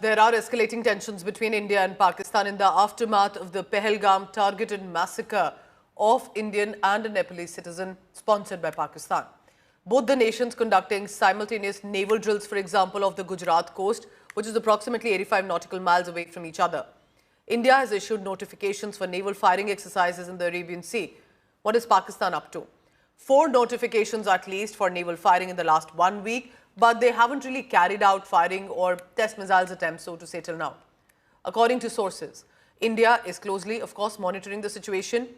There are escalating tensions between India and Pakistan in the aftermath of the Pahalgam targeted massacre of Indian and a Nepalese citizen sponsored by Pakistan. Both the nations conducting simultaneous naval drills, for example, off the Gujarat coast, which is approximately 85 nautical miles away from each other. India has issued notifications for naval firing exercises in the Arabian Sea. What is Pakistan up to? 4 notifications at least for naval firing in the last 1 week, but they haven't really carried out firing or test missiles attempts, so to say, till now. According to sources, India is closely, of course, monitoring the situation.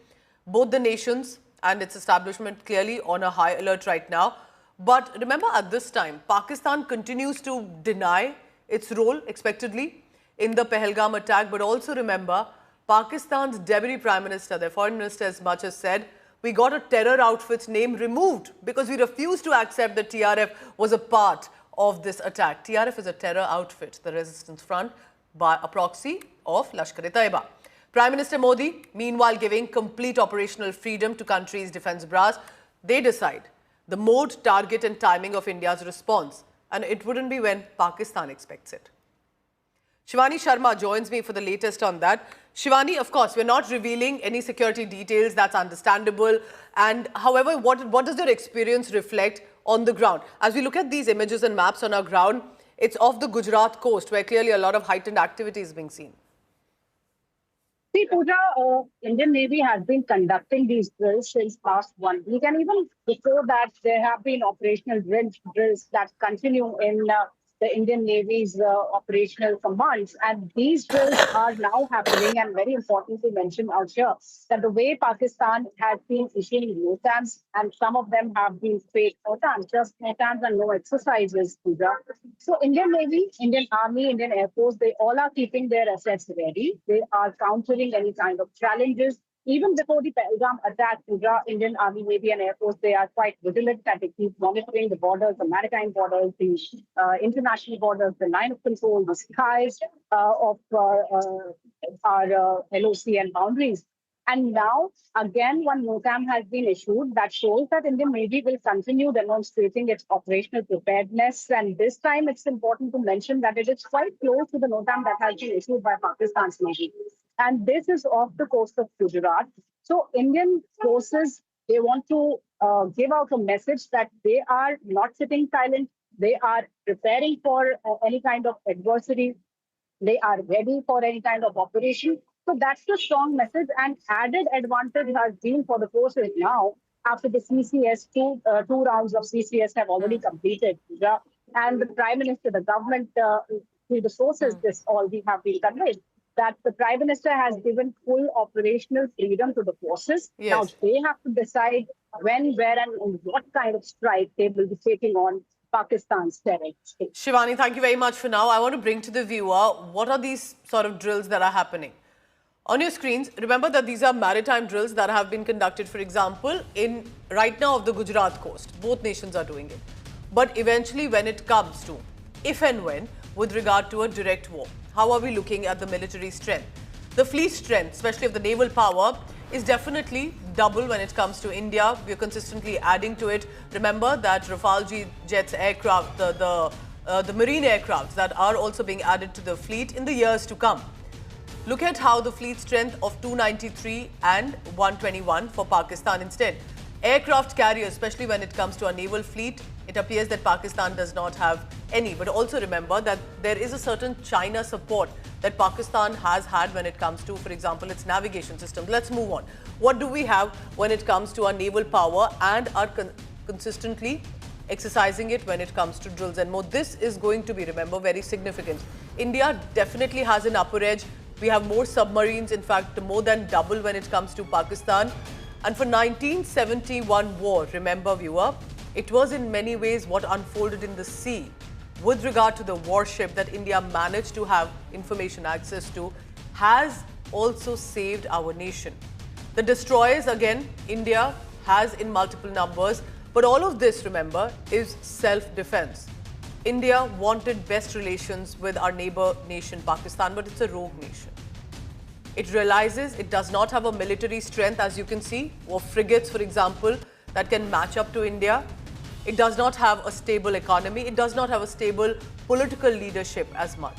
Both the nations and its establishment clearly on a high alert right now. But remember, at this time, Pakistan continues to deny its role, expectedly, in the Pahalgam attack. But also remember, Pakistan's Deputy Prime Minister, their Foreign Minister, as much as said, we got a terror outfit's name removed because we refused to accept that TRF was a part of this attack. TRF is a terror outfit, the resistance front, by a proxy of lashkar-e-taiba. Prime Minister Modi, meanwhile, giving complete operational freedom to country's defence brass. They decide the mode, target and timing of India's response, and it wouldn't be when Pakistan expects it. Shivani Sharma joins me for the latest on that. Shivani, of course, we're not revealing any security details. That's understandable. And however, what does your experience reflect on the ground? As we look at these images and maps on our ground, it's off the Gujarat coast where clearly a lot of heightened activity is being seen. See, Pooja, Indian Navy has been conducting these drills since last 1 week. And even before that, there have been operational drills that continue in the Indian Navy's operational commands. And these drills are now happening, and very important to mention out here that the way Pakistan has been issuing NOTAMs, and some of them have been fake NOTAMs, just NOTAMs and no exercises, Pooja. So Indian Navy, Indian Army, Indian Air Force, they all are keeping their assets ready. They are countering any kind of challenges. Even before the Pahalgam attack, Indian Army, Navy and Air Force, they are quite vigilant that they keep monitoring the borders, the maritime borders, the international borders, the line of control, the skies of our LOC and boundaries. And now, again, one NOTAM has been issued that shows that Indian Navy will continue demonstrating its operational preparedness. And this time, it's important to mention that it is quite close to the NOTAM that has been issued by Pakistan's Navy. And this is off the coast of Gujarat. So Indian forces, they want to give out a message that they are not sitting silent. They are preparing for any kind of adversity. They are ready for any kind of operation. So that's the strong message, and added advantage has been for the forces now after the CCS, two rounds of CCS have already completed. And the Prime Minister, the government, through the sources, this all we have been conveyed, that the Prime Minister has given full operational freedom to the forces. Yes. Now they have to decide when, where, and what kind of strike they will be taking on Pakistan's territory. Shivani, thank you very much for now. I want to bring to the viewer, what are these sort of drills that are happening? On your screens, remember that these are maritime drills that have been conducted, for example, in right now of the Gujarat coast. Both nations are doing it. But eventually, when it comes to, if and when, with regard to a direct war, how are we looking at the military strength? The fleet strength, especially of the naval power, is definitely double when it comes to India. We are consistently adding to it. Remember that Rafale jets aircraft, the marine aircrafts that are also being added to the fleet in the years to come. Look at how the fleet strength of 293 and 121 for Pakistan instead. Aircraft carriers, especially when it comes to a naval fleet, it appears that Pakistan does not have any. But also remember that there is a certain China support that Pakistan has had when it comes to, for example, its navigation system. Let's move on. What do we have when it comes to our naval power and are consistently exercising it when it comes to drills and more? This is going to be, remember, very significant. India definitely has an upper edge. We have more submarines, in fact, more than double when it comes to Pakistan. And for 1971 war, remember, viewer, it was in many ways what unfolded in the sea with regard to the warship that India managed to have information access to has also saved our nation. The destroyers, again, India has in multiple numbers. But all of this, remember, is self-defense. India wanted best relations with our neighbor nation, Pakistan, but it's a rogue nation. It realizes it does not have a military strength, as you can see, or frigates, for example, that can match up to India. It does not have a stable economy. It does not have a stable political leadership as much.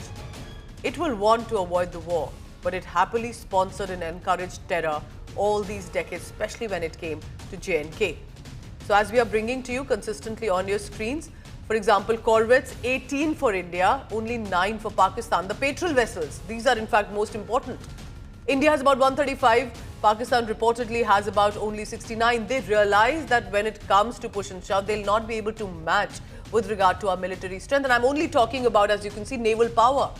It will want to avoid the war, but it happily sponsored and encouraged terror all these decades, especially when it came to J&K. So as we are bringing to you consistently on your screens, for example, corvettes, 18 for India, only 9 for Pakistan. The patrol vessels, these are in fact most important. India has about 135, Pakistan reportedly has about only 69. They realize that when it comes to push and shove, they'll not be able to match with regard to our military strength. And I'm only talking about, as you can see, naval power.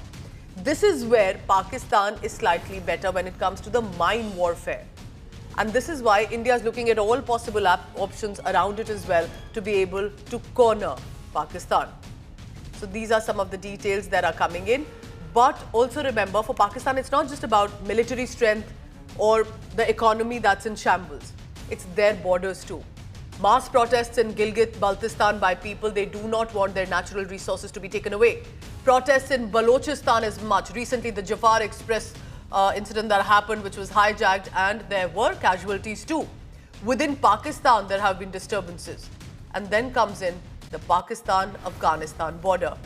This is where Pakistan is slightly better when it comes to the mine warfare. And this is why India is looking at all possible options around it as well to be able to corner Pakistan. So these are some of the details that are coming in. But also remember, for Pakistan, it's not just about military strength or the economy that's in shambles. It's their borders too. Mass protests in Gilgit-Baltistan by people, they do not want their natural resources to be taken away. Protests in Balochistan as much. Recently, the Jafar Express incident that happened, which was hijacked, and there were casualties too. Within Pakistan, there have been disturbances. And then comes in the Pakistan-Afghanistan border.